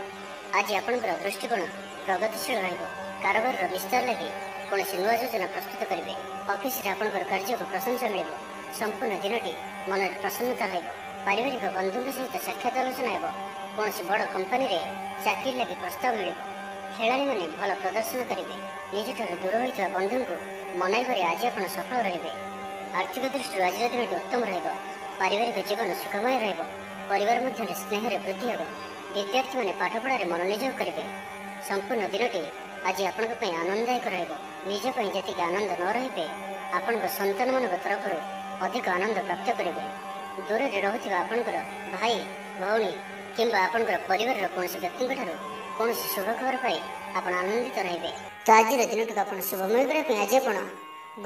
ଆଜି ଆପଣଙ୍କର ଦୃଷ୍ଟିକୋଣ ପ୍ରଗତିଶୀଳ ରହିବ। କାରବାରର ବିସ୍ତାର ଲାଗି କୌଣସି ନୂଆ ଯୋଜନା ପ୍ରସ୍ତୁତ କରିବେ। ଅଫିସରେ ଆପଣଙ୍କର କାର୍ଯ୍ୟକୁ ପ୍ରଶଂସା ମିଳିବ। ସମ୍ପୂର୍ଣ୍ଣ ଦିନଟି ମନରେ ପ୍ରସନ୍ନତା ରହିବ। ପାରିବାରିକ ବନ୍ଧୁଙ୍କ ସହିତ ସାକ୍ଷାତ ଆଲୋଚନା ହେବ। କୌଣସି ବଡ଼ କମ୍ପାନୀରେ ଚାକିରି ଲାଗି ପ୍ରସ୍ତାବ ମିଳିବ। ଖେଳାଳିମାନେ ଭଲ ପ୍ରଦର୍ଶନ କରିବେ। ନିଜଠାରୁ ଦୂର ହୋଇଥିବା ବନ୍ଧୁଙ୍କୁ ମନାଇବାରେ ଆଜି ଆପଣ ସଫଳ ରହିବେ। ଆର୍ଥିକ ଦୃଷ୍ଟିରୁ ଆଜିର ଦିନଟି ଉତ୍ତମ ରହିବ। ପାରିବାରିକ ଜୀବନ ସୁଖମୟ ରହିବ। ପରିବାର ମଧ୍ୟରେ ସ୍ନେହରେ ବୃଦ୍ଧି ହେବ। ବିଦ୍ୟାର୍ଥୀମାନେ ପାଠପଢ଼ାରେ ମନୋନିଯୋଗ କରିବେ। ସମ୍ପୂର୍ଣ୍ଣ ଦିନଟି ଆଜି ଆପଣଙ୍କ ପାଇଁ ଆନନ୍ଦଦାୟକ ରହିବ। ନିଜ ପାଇଁ ଯେତିକି ଆନନ୍ଦ ନ ରହିବେ, ଆପଣଙ୍କ ସନ୍ତାନମାନଙ୍କ ତରଫରୁ ଅଧିକ ଆନନ୍ଦ ପ୍ରାପ୍ତ କରିବେ। ଦୂରରେ ରହୁଥିବା ଆପଣଙ୍କର ଭାଇ, ଭଉଣୀ କିମ୍ବା ଆପଣଙ୍କର ପରିବାରର କୌଣସି ବ୍ୟକ୍ତିଙ୍କଠାରୁ କୌଣସି ଶୁଭ ଖବର ପାଇ ଆପଣ ଆନନ୍ଦିତ ରହିବେ। ତ ଆଜିର ଦିନଟିକୁ ଆପଣ ଶୁଭମୟ କରିବା ପାଇଁ ଆଜି ଆପଣ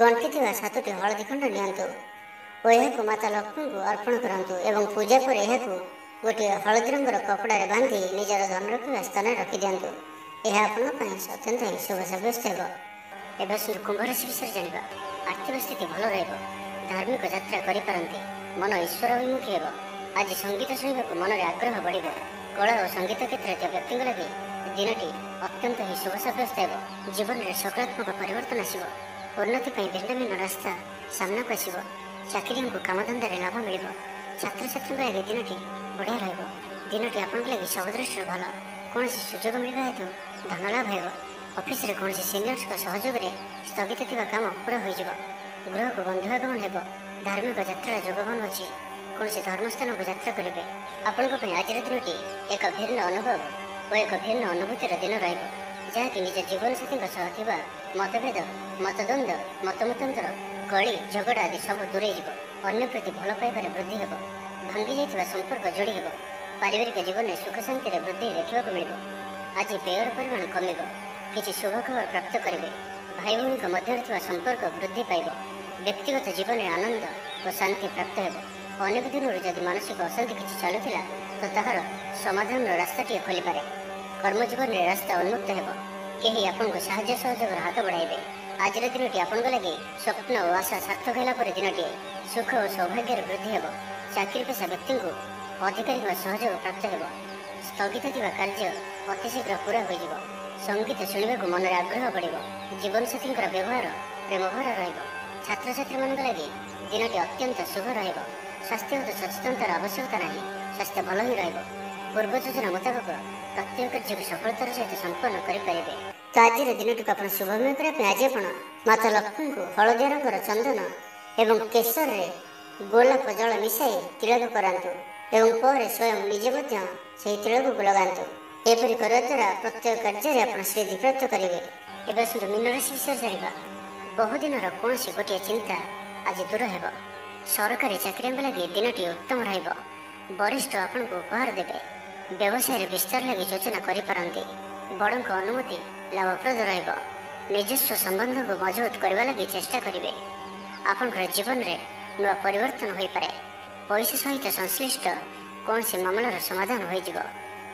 ଗଣ୍ଠି ଥିବା 7ଟି ହଳଦୀ ଖଣ୍ଡ ନିଅନ୍ତୁ ଓ ଏହାକୁ ମାତା ଲକ୍ଷ୍ମୀଙ୍କୁ ଅର୍ପଣ କରନ୍ତୁ ଏବଂ ପୂଜା ପରେ ଏହାକୁ ଗୋଟିଏ ହଳଦୀ ରଙ୍ଗର କପଡ଼ାରେ ବାନ୍ଧି ନିଜର ଧନ ରଖିବା ସ୍ଥାନରେ ରଖିଦିଅନ୍ତୁ। ଏହା ଆପଣଙ୍କ ପାଇଁ ଅତ୍ୟନ୍ତ ହିଁ ଶୁଭ ସାବ୍ୟସ୍ତ ହେବ। ଏବେ ଆସନ୍ତୁ କୁମ୍ଭ ରାଶି ବିଷୟରେ ଜାଣିବା। ଆର୍ଥିକ ସ୍ଥିତି ଭଲ ରହିବ। ଧାର୍ମିକ ଯାତ୍ରା କରିପାରନ୍ତି। ମନ ଈଶ୍ୱର ଅଭିମୁଖୀ ହେବ। ଆଜି ସଙ୍ଗୀତ ଶୁଣିବାକୁ ମନରେ ଆଗ୍ରହ ବଢ଼ିବ। କଳା ଓ ସଙ୍ଗୀତ କ୍ଷେତ୍ରରେ ଥିବା ବ୍ୟକ୍ତିଙ୍କ ଲାଗି ଦିନଟି ଅତ୍ୟନ୍ତ ହିଁ ଶୁଭ ସାବ୍ୟସ୍ତ ହେବ। ଜୀବନରେ ସକାରାତ୍ମକ ପରିବର୍ତ୍ତନ ଆସିବ। ଉନ୍ନତି ପାଇଁ ଭିନ୍ନ ଭିନ୍ନ ରାସ୍ତା ସାମ୍ନାକୁ ଆସିବ। ଚାକିରିଙ୍କୁ କାମଧନ୍ଦାରେ ଲାଭ ମିଳିବ। ଛାତ୍ରଛାତ୍ରୀଙ୍କ ଲାଗି ଦିନଟି ବଢ଼ିଆ ରହିବ। ଦିନଟି ଆପଣଙ୍କ ଲାଗି ସବୁ ଦୃଷ୍ଟିରୁ ଭଲ। କୌଣସି ସୁଯୋଗ ମିଳିବା ହେତୁ ଧନ ଲାଭ ହେବ। ଅଫିସରେ କୌଣସି ସିନିୟର୍ସଙ୍କ ସହଯୋଗରେ ସ୍ଥଗିତ ଥିବା କାମ ପୁରା ହୋଇଯିବ। ଗୃହକୁ ବନ୍ଧୁ ଆଗମନ ହେବ। ଧାର୍ମିକ ଯାତ୍ରାର ଯୋଗବନ ଅଛି। କୌଣସି ଧର୍ମସ୍ଥାନକୁ ଯାତ୍ରା କରିବେ। ଆପଣଙ୍କ ପାଇଁ ଆଜିର ଦିନଟି ଏକ ଭିନ୍ନ ଅନୁଭବ ଓ ଏକ ଭିନ୍ନ ଅନୁଭୂତିର ଦିନ ରହିବ, ଯାହାକି ନିଜ ଜୀବନସାଥୀଙ୍କ ସହ ଥିବା ମତଭେଦ, ମତଦ୍ୱନ୍ଦ୍ୱ, ମତମତାନ୍ତର, କଳି ଝଗଡ଼ା ଆଦି ସବୁ ଦୂରେଇ ଯିବ। ଅନ୍ୟ ପ୍ରତି ଭଲ ପାଇବାରେ ବୃଦ୍ଧି ହେବ। ଭାଙ୍ଗି ଯାଇଥିବା ସମ୍ପର୍କ ଯୋଡ଼ି ହେବ। ପାରିବାରିକ ଜୀବନରେ ସୁଖ ଶାନ୍ତିରେ ବୃଦ୍ଧି ଦେଖିବାକୁ ମିଳିବ। ଆଜି ବ୍ୟୟର ପରିମାଣ କମିବ। କିଛି ଶୁଭ ଖବର ପ୍ରାପ୍ତ କରିବେ। ଭାଇ ଭଉଣୀଙ୍କ ମଧ୍ୟରେ ଥିବା ସମ୍ପର୍କ ବୃଦ୍ଧି ପାଇବ। ବ୍ୟକ୍ତିଗତ ଜୀବନରେ ଆନନ୍ଦ ଓ ଶାନ୍ତି ପ୍ରାପ୍ତ ହେବ। ଅନେକ ଦିନରୁ ଯଦି ମାନସିକ ଅଶାନ୍ତି କିଛି ଚାଲୁଥିଲା ତ ତାହାର ସମାଧାନର ରାସ୍ତାଟିଏ ଖୋଲିପାରେ। କର୍ମଜୀବନରେ ରାସ୍ତା ଉନ୍ମୁକ୍ତ ହେବ। କେହି ଆପଣଙ୍କୁ ସାହାଯ୍ୟ ସହଯୋଗର ହାତ ବଢ଼ାଇବେ। ଆଜିର ଦିନଟି ଆପଣଙ୍କ ଲାଗି ସ୍ୱପ୍ନ ଓ ଆଶା ସାର୍ଥକ ହେଲା ପରେ ଦିନଟିଏ। ସୁଖ ଓ ସୌଭାଗ୍ୟର ବୃଦ୍ଧି ହେବ। ଚାକିରି ପେଶା ବ୍ୟକ୍ତିଙ୍କୁ ଅଧିକାରୀଙ୍କ ସହଯୋଗ ପ୍ରାପ୍ତ ହେବ। ସ୍ଥଗିତ ଥିବା କାର୍ଯ୍ୟ ଅତି ଶୀଘ୍ର ପୁରା ହୋଇଯିବ। ସଙ୍ଗୀତ ଶୁଣିବାକୁ ମନରେ ଆଗ୍ରହ ବଢ଼ିବ। ଜୀବନସାଥୀଙ୍କର ବ୍ୟବହାର ପ୍ରେମଭରା ରହିବ। ଛାତ୍ରଛାତ୍ରୀମାନଙ୍କ ଲାଗି ଦିନଟି ଅତ୍ୟନ୍ତ ଶୁଭ ରହିବ। ସ୍ୱାସ୍ଥ୍ୟଗତ ସଚେତନତାର ଆବଶ୍ୟକତା ନାହିଁ। ସ୍ୱାସ୍ଥ୍ୟ ଭଲ ହିଁ ରହିବ। ପୂର୍ବ ଯୋଜନା ମୁତାବକ ପ୍ରତ୍ୟେକ କାର୍ଯ୍ୟକୁ ସଫଳତାର ସହିତ ସମ୍ପନ୍ନ କରିପାରିବେ। ତ ଆଜିର ଦିନଟିକୁ ଆପଣ ଶୁଭମୟ କରିବା ପାଇଁ ଆଜି ଆପଣ ମାତା ଲକ୍ଷ୍ମୀଙ୍କୁ ହଳଦିଆ ରଙ୍ଗର ଚନ୍ଦନ ଏବଂ କେଶରରେ ଗୋଲାପ ଜଳ ମିଶାଇ ତିଳକ କରାନ୍ତୁ ଏବଂ ପରେ ସ୍ୱୟଂ ନିଜେ ମଧ୍ୟ ସେହି ତିଳକକୁ ଲଗାନ୍ତୁ। ଏପରି କରିବା ଦ୍ୱାରା ପ୍ରତ୍ୟେକ କାର୍ଯ୍ୟରେ ଆପଣ ସିଦ୍ଧି ପ୍ରାପ୍ତ କରିବେ। ଏବେ ଆସନ୍ତୁ ମୀନ ରାଶି ବିଷୟରେ ଜାଣିବା। ବହୁଦିନର କୌଣସି ଗୋଟିଏ ଚିନ୍ତା ଆଜି ଦୂର ହେବ। ସରକାରୀ ଚାକିରିଙ୍କ ଲାଗି ଦିନଟି ଉତ୍ତମ ରହିବ। ବରିଷ୍ଠ ଆପଣଙ୍କୁ ଉପହାର ଦେବେ। ବ୍ୟବସାୟରେ ବିସ୍ତାର ଲାଗି ଯୋଜନା କରିପାରନ୍ତି। ବଡ଼ଙ୍କ ଅନୁମତି ଲାଭପ୍ରଦ ରହିବ। ନିଜସ୍ୱ ସମ୍ବନ୍ଧକୁ ମଜବୁତ କରିବା ଲାଗି ଚେଷ୍ଟା କରିବେ। ଆପଣଙ୍କର ଜୀବନରେ ନୂଆ ପରିବର୍ତ୍ତନ ହୋଇପାରେ। ପଇସା ସହିତ ସଂଶ୍ଳିଷ୍ଟ କୌଣସି ମାମଲାର ସମାଧାନ ହୋଇଯିବ।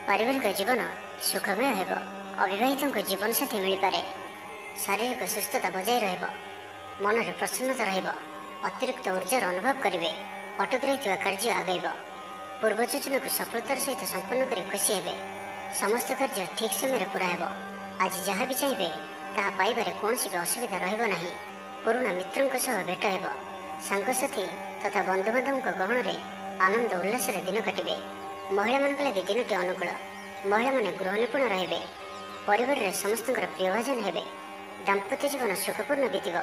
ପାରିବାରିକ ଜୀବନ ସୁଖମୟ ହେବ। ଅବିବାହିତଙ୍କ ଜୀବନସାଥୀ ମିଳିପାରେ। ଶାରୀରିକ ସୁସ୍ଥତା ବଜାୟ ରହିବ। ମନରେ ପ୍ରସନ୍ନତା ରହିବ। ଅତିରିକ୍ତ ଉର୍ଜାର ଅନୁଭବ କରିବେ। ଅଟକି ରହିଥିବା କାର୍ଯ୍ୟ ଆଗେଇବ। ପୂର୍ବ ଯୋଜନାକୁ ସଫଳତାର ସହିତ ସମ୍ପନ୍ନ କରି ଖୁସି ହେବେ। ସମସ୍ତ କାର୍ଯ୍ୟ ଠିକ୍ ସମୟରେ ପୁରା ହେବ। ଆଜି ଯାହା ବି ଚାହିଁବେ ତାହା ପାଇବାରେ କୌଣସି ବି ଅସୁବିଧା ରହିବ ନାହିଁ। ପୁରୁଣା ମିତ୍ରଙ୍କ ସହ ଭେଟ ହେବ। ସାଙ୍ଗସାଥୀ ତଥା ବନ୍ଧୁବାନ୍ଧବଙ୍କ ଗହଣରେ ଆନନ୍ଦ ଉଲ୍ଲାସରେ ଦିନ କାଟିବେ। ମହିଳାମାନଙ୍କ ଲାଗି ଦିନଟି ଅନୁକୂଳ। ମହିଳାମାନେ ଗୃହ ନିପୁଣ ରହିବେ। ପରିବାରରେ ସମସ୍ତଙ୍କର ପ୍ରିୟଭାଜନ ହେବେ। ଦାମ୍ପତ୍ୟ ଜୀବନ ସୁଖପୂର୍ଣ୍ଣ ବିତିବ।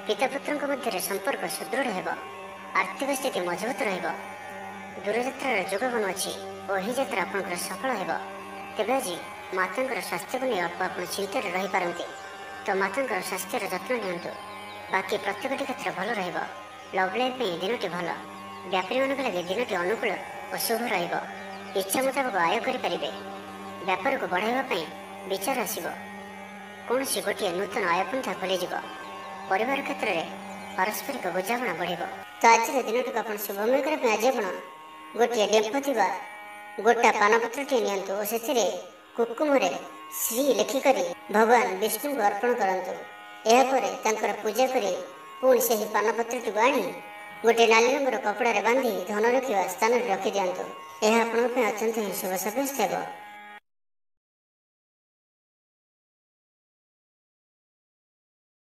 ପିତାପୁତ୍ରଙ୍କ ମଧ୍ୟରେ ସମ୍ପର୍କ ସୁଦୃଢ଼ ହେବ। ଆର୍ଥିକ ସ୍ଥିତି ମଜବୁତ ରହିବ। ଦୂରଯାତ୍ରାର ଯୋଗବନ ଅଛି ଓ ଏହି ଯାତ୍ରା ଆପଣଙ୍କର ସଫଳ ହେବ। ତେବେ ଆଜି ମାତାଙ୍କର ସ୍ୱାସ୍ଥ୍ୟକୁ ନେଇ ଅଳ୍ପ ଆପଣ ଚିନ୍ତାରେ ରହିପାରନ୍ତି, ତ ମାତାଙ୍କର ସ୍ୱାସ୍ଥ୍ୟର ଯତ୍ନ ନିଅନ୍ତୁ। ବାକି ପ୍ରତ୍ୟେକଟି କ୍ଷେତ୍ର ଭଲ ରହିବ। ଲଭ୍ ଲାଇଫ୍ ପାଇଁ ଦିନଟି ଭଲ। ବ୍ୟାପାରୀମାନଙ୍କ ଲାଗି ଦିନଟି ଅନୁକୂଳ ଓ ଶୁଭ ରହିବ। ଇଚ୍ଛା ମୁତାବକ ଆୟ କରିପାରିବେ। ବ୍ୟାପାରକୁ ବଢ଼ାଇବା ପାଇଁ ବିଚାର ଆସିବ। କୌଣସି ଗୋଟିଏ ନୂତନ ଆୟପନ୍ଥା ଖୋଲିଯିବ। ପରିବାର କ୍ଷେତ୍ରରେ ପାରସ୍ପରିକ ବୁଝାମଣା ବଢ଼ିବ। ତ ଆଜିର ଦିନଟିକୁ ଆପଣ ଶୁଭମୟ କରିବା ପାଇଁ ଆଜି ଆପଣ ଗୋଟିଏ ଡେମ୍ଫ ଥିବା ଗୋଟା ପାନପତ୍ରଟିଏ ନିଅନ୍ତୁ ଓ ସେଥିରେ କୁକୁମରେ ଶ୍ରୀ ଲେଖିକରି ଭଗବାନ ବିଷ୍ଣୁଙ୍କୁ ଅର୍ପଣ କରନ୍ତୁ। ଏହାପରେ ତାଙ୍କର ପୂଜା କରି ପୁଣି ସେହି ପାନପତ୍ରଟିକୁ ଆଣି ଗୋଟିଏ ନାଲି ରଙ୍ଗର କପଡ଼ାରେ ବାନ୍ଧି ଧନ ରଖିବା ସ୍ଥାନରେ ରଖିଦିଅନ୍ତୁ। ଏହା ଆପଣଙ୍କ ପାଇଁ ଅତ୍ୟନ୍ତ ହିଁ ଶୁଭ ସାବ୍ୟସ୍ତ ହେବ।